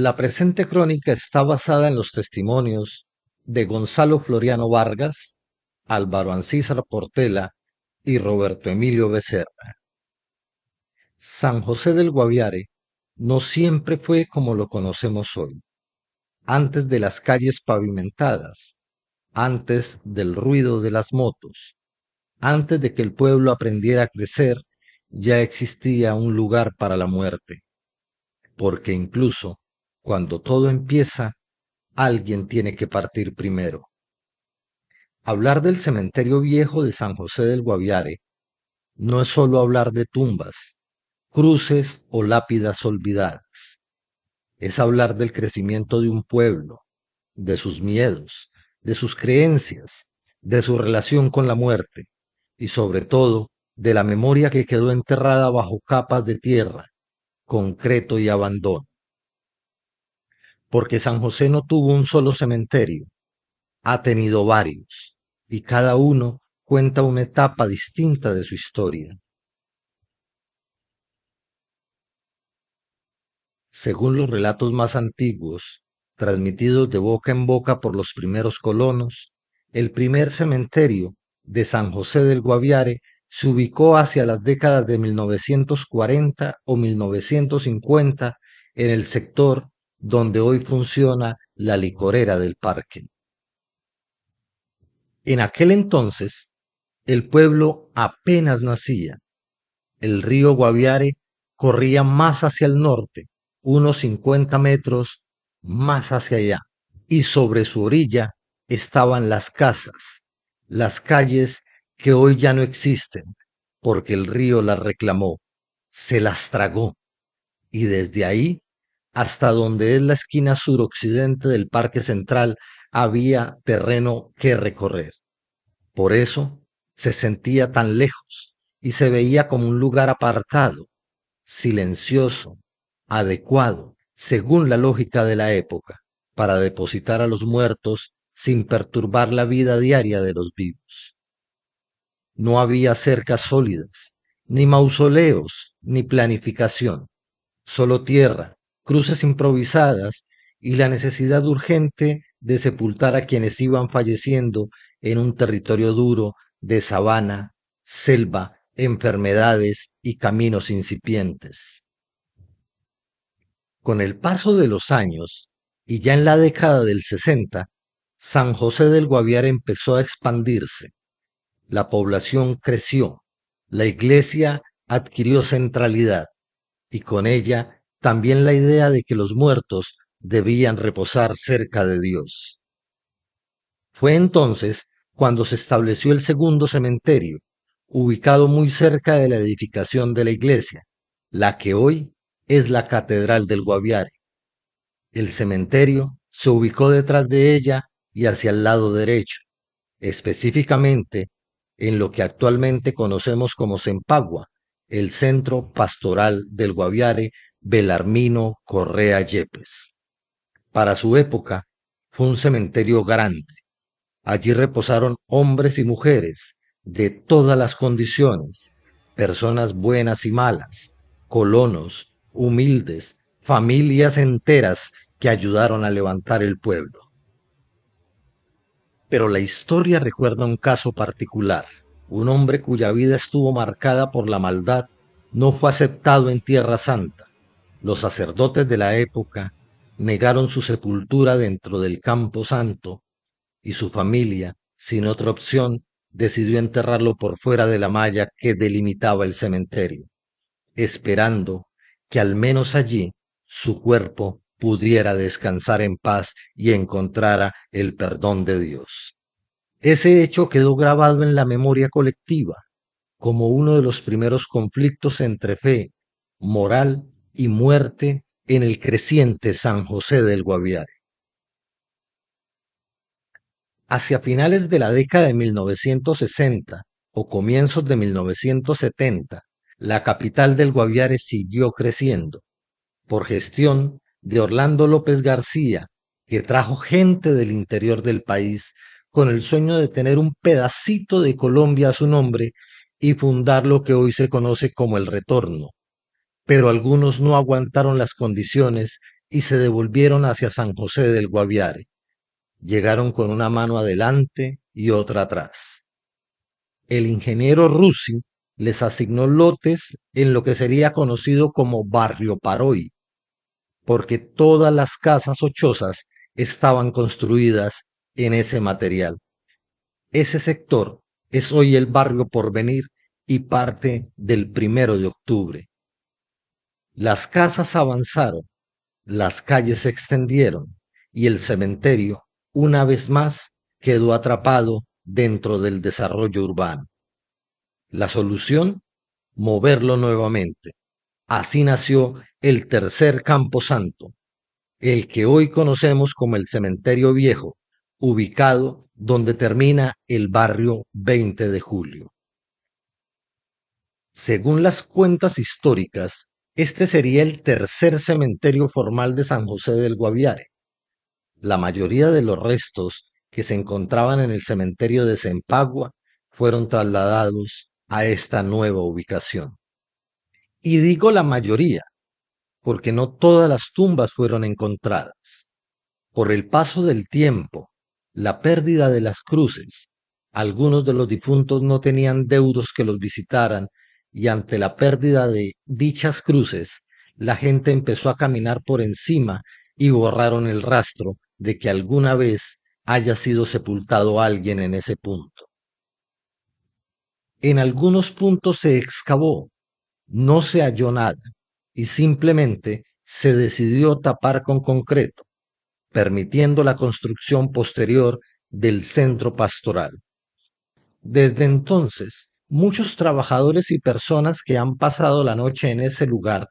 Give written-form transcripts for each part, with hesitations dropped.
La presente crónica está basada en los testimonios de Gonzalo Floriano Vargas, Álvaro Ancísar Portela y Roberto Emilio Becerra. San José del Guaviare no siempre fue como lo conocemos hoy. Antes de las calles pavimentadas, antes del ruido de las motos, antes de que el pueblo aprendiera a crecer, ya existía un lugar para la muerte, porque incluso cuando todo empieza, alguien tiene que partir primero. Hablar del cementerio viejo de San José del Guaviare no es solo hablar de tumbas, cruces o lápidas olvidadas. Es hablar del crecimiento de un pueblo, de sus miedos, de sus creencias, de su relación con la muerte y sobre todo de la memoria que quedó enterrada bajo capas de tierra, concreto y abandono. Porque San José no tuvo un solo cementerio, ha tenido varios, y cada uno cuenta una etapa distinta de su historia. Según los relatos más antiguos, transmitidos de boca en boca por los primeros colonos, el primer cementerio de San José del Guaviare se ubicó hacia las décadas de 1940 o 1950 en el sector donde hoy funciona la licorera del parque. En aquel entonces, el pueblo apenas nacía. El río Guaviare corría más hacia el norte, unos 50 metros más hacia allá, y sobre su orilla estaban las casas, las calles que hoy ya no existen, porque el río las reclamó, se las tragó, y desde ahí hasta donde es la esquina suroccidente del Parque Central había terreno que recorrer. Por eso se sentía tan lejos y se veía como un lugar apartado, silencioso, adecuado, según la lógica de la época, para depositar a los muertos sin perturbar la vida diaria de los vivos. No había cercas sólidas, ni mausoleos, ni planificación, solo tierra, cruces improvisadas y la necesidad urgente de sepultar a quienes iban falleciendo en un territorio duro de sabana, selva, enfermedades y caminos incipientes. Con el paso de los años, y ya en la década del 60, San José del Guaviare empezó a expandirse. La población creció, la iglesia adquirió centralidad y con ella también la idea de que los muertos debían reposar cerca de Dios. Fue entonces cuando se estableció el segundo cementerio, ubicado muy cerca de la edificación de la iglesia, la que hoy es la Catedral del Guaviare. El cementerio se ubicó detrás de ella y hacia el lado derecho, específicamente en lo que actualmente conocemos como Cempagua, el Centro Pastoral del Guaviare Belarmino Correa Yepes. Para su época fue un cementerio grande. Allí reposaron hombres y mujeres de todas las condiciones, personas buenas y malas, colonos, humildes, familias enteras que ayudaron a levantar el pueblo. Pero la historia recuerda un caso particular. Un hombre cuya vida estuvo marcada por la maldad no fue aceptado en Tierra Santa. Los sacerdotes de la época negaron su sepultura dentro del Campo Santo y su familia, sin otra opción, decidió enterrarlo por fuera de la malla que delimitaba el cementerio, esperando que al menos allí su cuerpo pudiera descansar en paz y encontrara el perdón de Dios. Ese hecho quedó grabado en la memoria colectiva como uno de los primeros conflictos entre fe, moral y muerte en el creciente San José del Guaviare. Hacia finales de la década de 1960 o comienzos de 1970, la capital del Guaviare siguió creciendo, por gestión de Orlando López García, que trajo gente del interior del país con el sueño de tener un pedacito de Colombia a su nombre y fundar lo que hoy se conoce como el Retorno. Pero algunos no aguantaron las condiciones y se devolvieron hacia San José del Guaviare. Llegaron con una mano adelante y otra atrás. El ingeniero Rusi les asignó lotes en lo que sería conocido como Barrio Paroy, porque todas las casas o chozas estaban construidas en ese material. Ese sector es hoy el barrio Porvenir y parte del 1 de octubre. Las casas avanzaron, las calles se extendieron y el cementerio, una vez más, quedó atrapado dentro del desarrollo urbano. La solución, moverlo nuevamente. Así nació el tercer camposanto, el que hoy conocemos como el Cementerio Viejo, ubicado donde termina el barrio 20 de Julio. Según las cuentas históricas, este sería el tercer cementerio formal de San José del Guaviare. La mayoría de los restos que se encontraban en el cementerio de Cempagua fueron trasladados a esta nueva ubicación. Y digo la mayoría, porque no todas las tumbas fueron encontradas. Por el paso del tiempo, la pérdida de las cruces, algunos de los difuntos no tenían deudos que los visitaran y ante la pérdida de dichas cruces, la gente empezó a caminar por encima y borraron el rastro de que alguna vez haya sido sepultado alguien en ese punto. En algunos puntos se excavó, no se halló nada y simplemente se decidió tapar con concreto, permitiendo la construcción posterior del centro pastoral. Desde entonces, muchos trabajadores y personas que han pasado la noche en ese lugar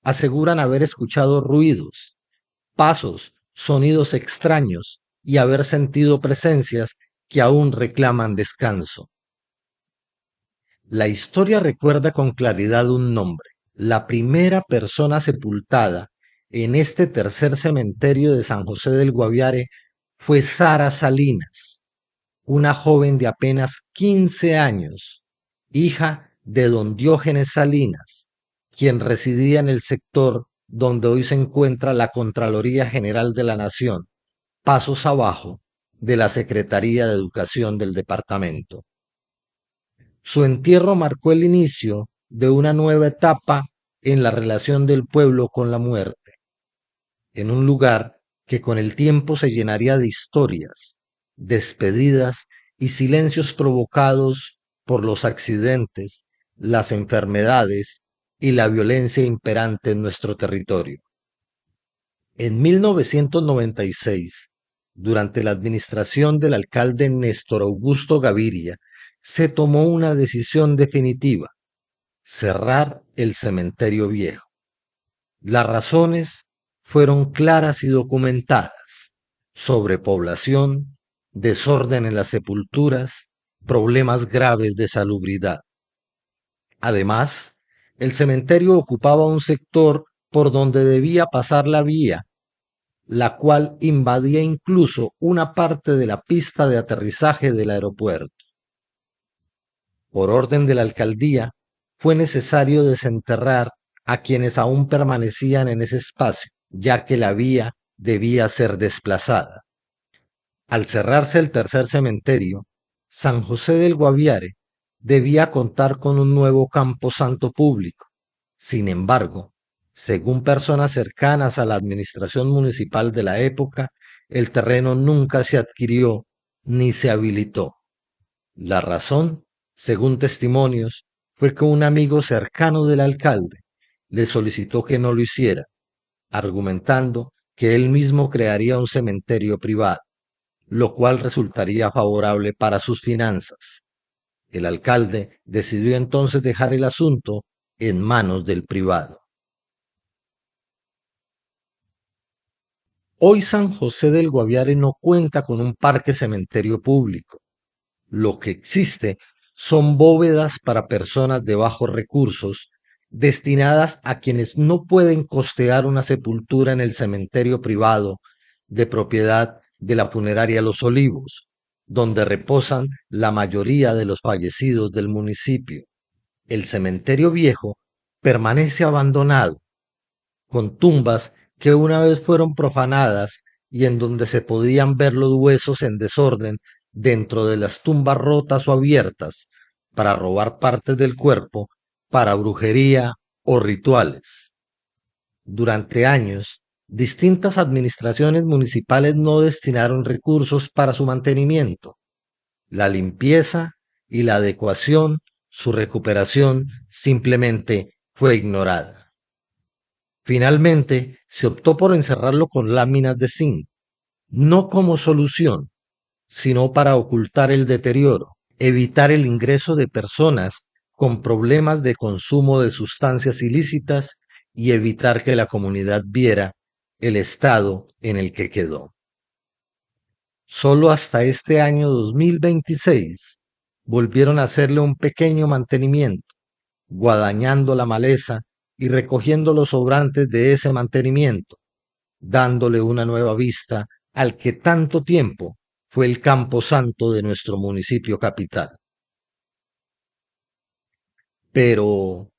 aseguran haber escuchado ruidos, pasos, sonidos extraños y haber sentido presencias que aún reclaman descanso. La historia recuerda con claridad un nombre. La primera persona sepultada en este tercer cementerio de San José del Guaviare fue Sara Salinas, una joven de apenas 15 años, hija de don Diógenes Salinas, quien residía en el sector donde hoy se encuentra la Contraloría General de la Nación, pasos abajo de la Secretaría de Educación del departamento. Su entierro marcó el inicio de una nueva etapa en la relación del pueblo con la muerte, en un lugar que con el tiempo se llenaría de historias, despedidas y silencios provocados por los accidentes, las enfermedades y la violencia imperante en nuestro territorio. En 1996, durante la administración del alcalde Néstor Augusto Gaviria, se tomó una decisión definitiva: cerrar el cementerio viejo. Las razones fueron claras y documentadas: sobrepoblación, desorden en las sepulturas, problemas graves de salubridad. Además, el cementerio ocupaba un sector por donde debía pasar la vía, la cual invadía incluso una parte de la pista de aterrizaje del aeropuerto. Por orden de la alcaldía, fue necesario desenterrar a quienes aún permanecían en ese espacio, ya que la vía debía ser desplazada. Al cerrarse el tercer cementerio, San José del Guaviare debía contar con un nuevo camposanto público. Sin embargo, según personas cercanas a la administración municipal de la época, el terreno nunca se adquirió ni se habilitó. La razón, según testimonios, fue que un amigo cercano del alcalde le solicitó que no lo hiciera, argumentando que él mismo crearía un cementerio privado, lo cual resultaría favorable para sus finanzas. El alcalde decidió entonces dejar el asunto en manos del privado. Hoy San José del Guaviare no cuenta con un parque cementerio público. Lo que existe son bóvedas para personas de bajos recursos, destinadas a quienes no pueden costear una sepultura en el cementerio privado de propiedad de la funeraria Los Olivos, donde reposan la mayoría de los fallecidos del municipio. El cementerio viejo permanece abandonado, con tumbas que una vez fueron profanadas y en donde se podían ver los huesos en desorden dentro de las tumbas rotas o abiertas para robar partes del cuerpo para brujería o rituales. Durante años, distintas administraciones municipales no destinaron recursos para su mantenimiento, la limpieza y la adecuación. Su recuperación simplemente fue ignorada. Finalmente, se optó por encerrarlo con láminas de zinc, no como solución, sino para ocultar el deterioro, evitar el ingreso de personas con problemas de consumo de sustancias ilícitas y evitar que la comunidad viera el estado en el que quedó. Solo hasta este año 2026 volvieron a hacerle un pequeño mantenimiento, guadañando la maleza y recogiendo los sobrantes de ese mantenimiento, dándole una nueva vista al que tanto tiempo fue el camposanto de nuestro municipio capital. Pero,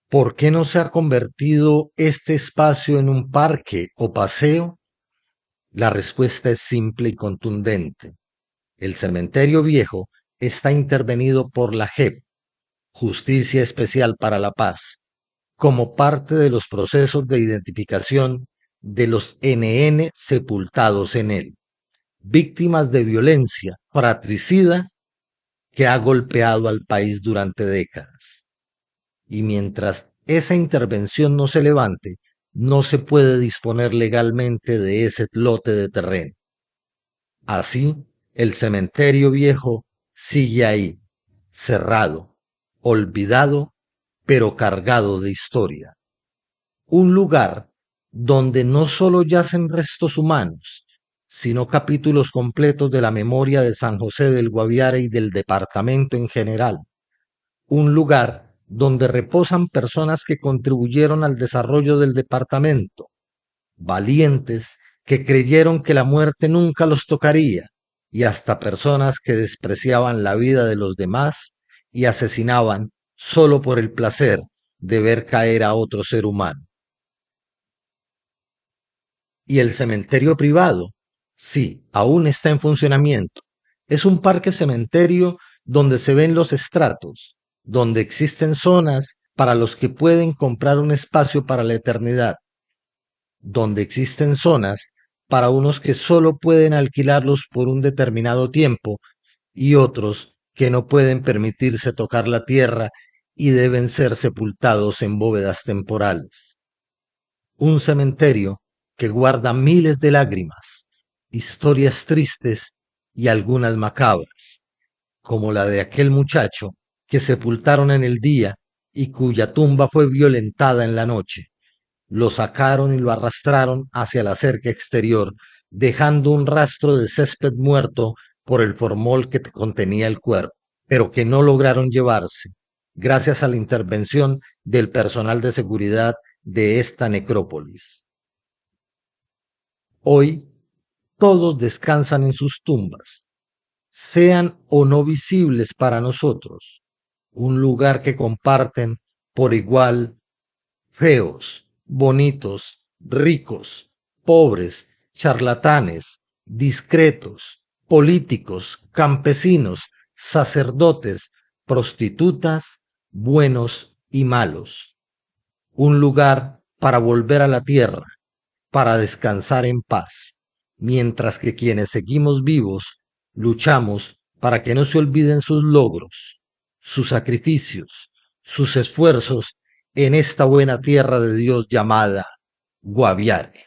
¿por qué no se ha convertido este espacio en un parque o paseo? La respuesta es simple y contundente. El cementerio viejo está intervenido por la JEP, Justicia Especial para la Paz, como parte de los procesos de identificación de los NN sepultados en él, víctimas de violencia fratricida que ha golpeado al país durante décadas. Y mientras esa intervención no se levante, no se puede disponer legalmente de ese lote de terreno. Así, el cementerio viejo sigue ahí, cerrado, olvidado, pero cargado de historia. Un lugar donde no solo yacen restos humanos, sino capítulos completos de la memoria de San José del Guaviare y del departamento en general. Un lugar donde reposan personas que contribuyeron al desarrollo del departamento, valientes que creyeron que la muerte nunca los tocaría, y hasta personas que despreciaban la vida de los demás y asesinaban solo por el placer de ver caer a otro ser humano. Y el cementerio privado, sí, aún está en funcionamiento. Es un parque cementerio donde se ven los estratos, donde existen zonas para los que pueden comprar un espacio para la eternidad, donde existen zonas para unos que solo pueden alquilarlos por un determinado tiempo y otros que no pueden permitirse tocar la tierra y deben ser sepultados en bóvedas temporales. Un cementerio que guarda miles de lágrimas, historias tristes y algunas macabras, como la de aquel muchacho que sepultaron en el día y cuya tumba fue violentada en la noche. Lo sacaron y lo arrastraron hacia la cerca exterior, dejando un rastro de césped muerto por el formol que contenía el cuerpo, pero que no lograron llevarse, gracias a la intervención del personal de seguridad de esta necrópolis. Hoy, todos descansan en sus tumbas, sean o no visibles para nosotros, un lugar que comparten por igual feos, bonitos, ricos, pobres, charlatanes, discretos, políticos, campesinos, sacerdotes, prostitutas, buenos y malos. Un lugar para volver a la tierra, para descansar en paz, mientras que quienes seguimos vivos luchamos para que no se olviden sus logros, sus sacrificios, sus esfuerzos en esta buena tierra de Dios llamada Guaviare.